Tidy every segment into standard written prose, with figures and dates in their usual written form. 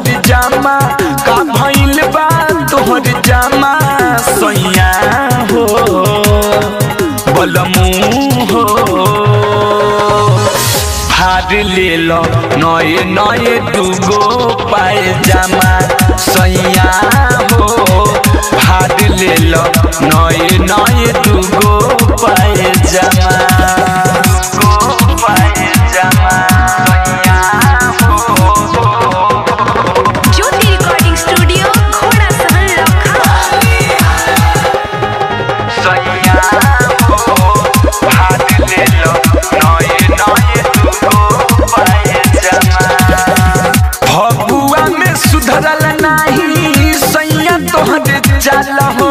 तोहर जामा का भइल बा तोहर जामा सैया हो बलमू हो भार ले लो नए नए दुगो पायजामा सैया हो भार ले लो नए नए दुगो पायजामा सुधरल नाही सैया तोहर चाल हो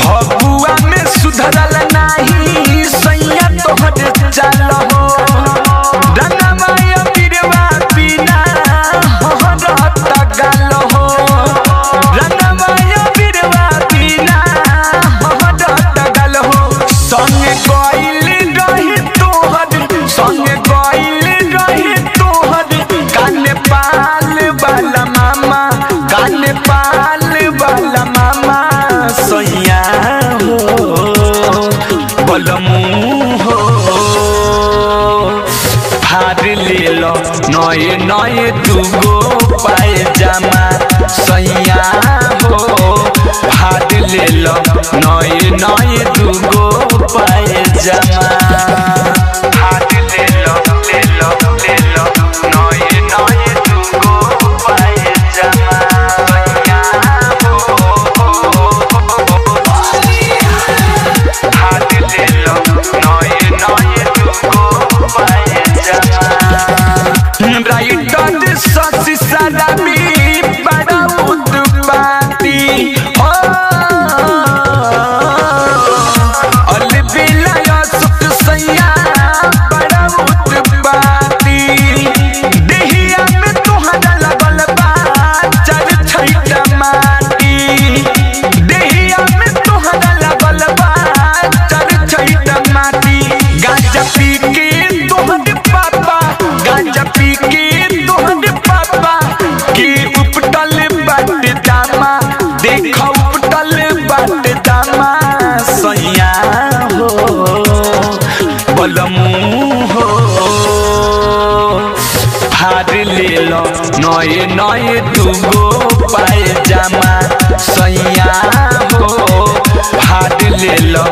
फगुआ में सुधरल नाही सैया तोहर चाल हो रंगमाय बिरवा बिना हरत गाल हो रंगमाय बिरवा बिना हरत गाल हो संग गइल रही तोहर संग गइल नेपाल वाला मामा सैया हो बलमू हो भार ले लो नए नए दुगो पायजामा सैया हो भार ले लो नए नए दुगो पायजामा भार ले लो नए नए दुगो पायजामा राइटर शशि सराबी बड़ा उत्पाती हो अलबेला सुख सैया बड़ा उत्पाती देहिया में तोहरा लगल बा चर छैटा माटी देहिया में तोहरा लगल बा चर छैटा माटी गांजा पी के तोहर पापा गांजा पी के तोहर पापा की उपटल बाट दामा देखो उपटल बाट दामा सैया हो बलमू हो भार ले लो नए नए दुगो पायजामा सैया हो भार ले लो